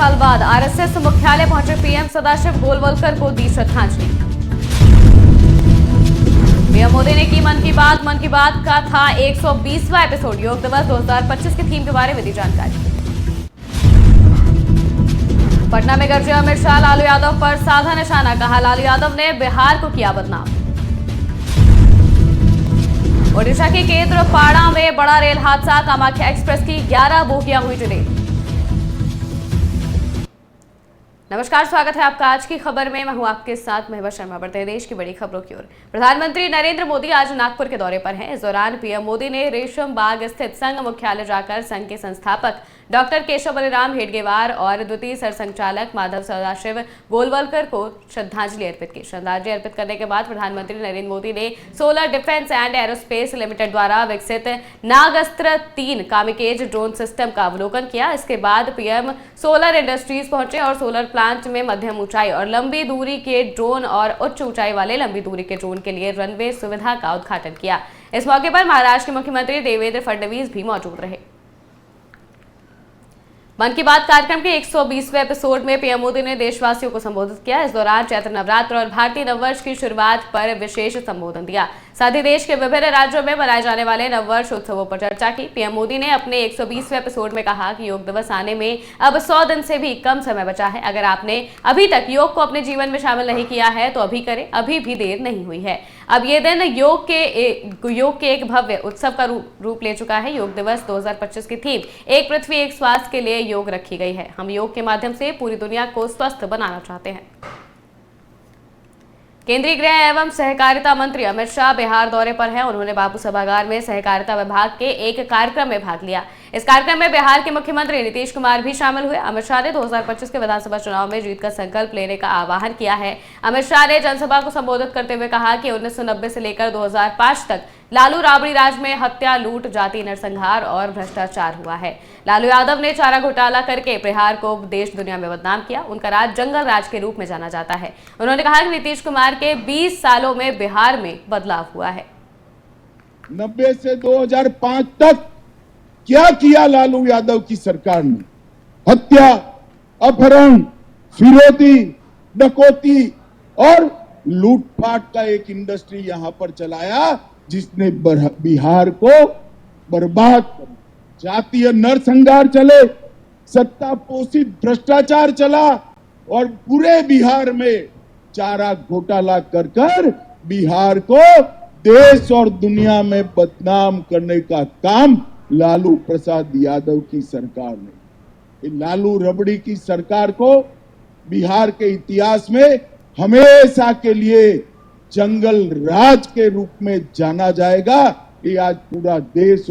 साल बाद आरएसएस मुख्यालय पहुंचे पीएम, सदाशिव गोलवलकर को दी श्रद्धांजलि। पीएम मोदी ने की मन की बात का था 120वां एपिसोड। योग दिवस 2025 की थीम के बारे में दी जानकारी। पटना में गरजे अमित शाह, लालू यादव पर साधा निशाना, कहा लालू यादव ने बिहार को किया बदनाम। ओडिशा के केंद्रपाड़ा में बड़ा रेल हादसा, कामाख्या एक्सप्रेस की 11 बोगियां हुई डिले। नमस्कार, स्वागत है आपका आज की खबर में। मैं हूं आपके साथ महबूबा शर्मा। बढ़ते हैं देश की बड़ी खबरों की ओर। प्रधानमंत्री नरेंद्र मोदी आज नागपुर के दौरे पर हैं। इस दौरान पीएम मोदी ने रेशम बाग स्थित संघ मुख्यालय जाकर संघ के संस्थापक डॉक्टर केशव बलिराम हेडगेवार और द्वितीय सरसंघचालक माधव सदाशिव गोलवलकर को श्रद्धांजलि अर्पित की। श्रद्धांजलि अर्पित करने के बाद प्रधानमंत्री नरेंद्र मोदी ने solar defence and aerospace limited द्वारा विकसित नागस्त्र 3 कामिकेज ड्रोन सिस्टम का अवलोकन किया। इसके बाद पीएम सोलर इंडस्ट्रीज पहुंचे और सोलर प्लांट में मध्यम ऊंचाई और लंबी दूरी के ड्रोन और उच्च ऊंचाई वाले लंबी दूरी के ड्रोन के लिए रनवे सुविधा का उद्घाटन किया। इस मौके पर महाराष्ट्र के मुख्यमंत्री देवेंद्र फडणवीस भी मौजूद रहे। मन की बात कार्यक्रम के 120वें एपिसोड में पीएम मोदी ने देशवासियों को संबोधित किया। इस दौरान चैत्र नवरात्र और भारतीय नववर्ष की शुरुआत पर विशेष संबोधन दिया। साथ ही देश के विभिन्न राज्यों में मनाए जाने वाले नववर्ष उत्सवों पर चर्चा की। पीएम मोदी ने अपने 120वें एपिसोड में कहा कि योग दिवस आने में अब 100 दिन से भी कम समय बचा है। अगर आपने अभी तक योग को अपने जीवन में शामिल नहीं किया है तो अभी करें, अभी भी देर नहीं हुई है। अब ये दिन योग के एक भव्य उत्सव का रूप ले चुका है। योग दिवस 2025 की थीम एक पृथ्वी एक स्वास्थ्य के लिए योग रखी गई है। हम योग के माध्यम से पूरी दुनिया को स्वस्थ बनाना चाहते हैं। केंद्रीय गृह एवं सहकारिता मंत्री अमित शाह बिहार दौरे पर हैं। उन्होंने बापू सभागार में सहकारिता विभाग के एक कार्यक्रम में भाग लिया। इस कार्यक्रम में बिहार के मुख्यमंत्री नीतीश कुमार भी शामिल हुए। अमित शाह ने 2025 के विधानसभा चुनाव में जीत का संकल्प लेने का आह्वान किया है। अमित शाह ने जनसभा को संबोधित करते हुए कहा कि 1990 से लेकर 2005 तक लालू राबड़ी राज में हत्या, लूट, जाति नरसंहार और भ्रष्टाचार हुआ है। लालू यादव ने चारा घोटाला करके बिहार को देश दुनिया में बदनाम किया। उनका राज जंगल राज के रूप में जाना जाता है। उन्होंने कहा कि नीतीश कुमार के 20 सालों में बिहार में बदलाव हुआ है। 90 से 2005 तक क्या किया लालू यादव की सरकार ने? हत्या, अपहरण, फिरौती, डकैती और लूटपाट का एक इंडस्ट्री यहां पर चलाया जिसने बिहार को बर्बाद कर, जातीय नरसंहार चले, सत्ता पोषित भ्रष्टाचार चला और पूरे बिहार में चारा घोटाला कर बिहार को देश और दुनिया में बदनाम करने का काम लालू प्रसाद यादव की सरकार ने। लालू रबड़ी की सरकार को बिहार के इतिहास में हमेशा के लिए जंगल राज के रूप में जाना जाएगा। ये आज पूरा देश।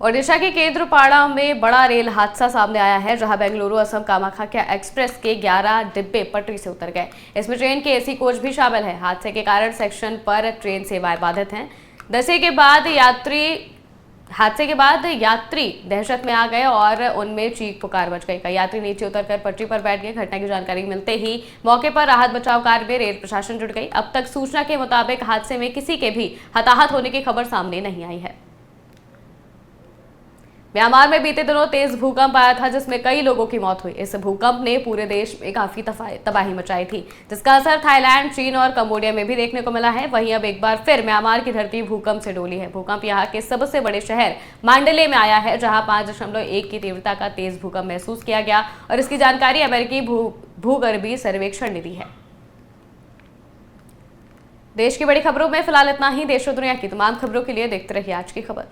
ओडिशा के केंद्रपाड़ा में बड़ा रेल हादसा सामने आया है, जहां बेंगलुरु असम कामाख्या एक्सप्रेस के 11 डिब्बे पटरी से उतर गए। इसमें ट्रेन के एसी कोच भी शामिल है। हादसे के कारण सेक्शन पर ट्रेन सेवाएं बाधित हैं। हादसे के बाद यात्री दहशत में आ गए और उनमें चीख पुकार मच गई। कई यात्री नीचे उतरकर पटरी पर बैठ गए। घटना की जानकारी मिलते ही मौके पर राहत बचाव कार्य में रेल प्रशासन जुट गई। अब तक सूचना के मुताबिक हादसे में किसी के भी हताहत होने की खबर सामने नहीं आई है। म्यांमार में बीते दिनों तेज भूकंप आया था, जिसमें कई लोगों की मौत हुई। इस भूकंप ने पूरे देश में काफी तबाही मचाई थी, जिसका असर थाईलैंड, चीन और कंबोडिया में भी देखने को मिला है। वहीं अब एक बार फिर म्यांमार की धरती भूकंप से डोली है। भूकंप यहां के सबसे बड़े शहर मांडले में आया है, जहां 5.1 की तीव्रता का तेज भूकंप महसूस किया गया और इसकी जानकारी अमेरिकी भूगर्भीय सर्वेक्षण ने दी है। देश की बड़ी खबरों में फिलहाल इतना ही। देश और दुनिया की तमाम खबरों के लिए देखते रहिए आज की खबर।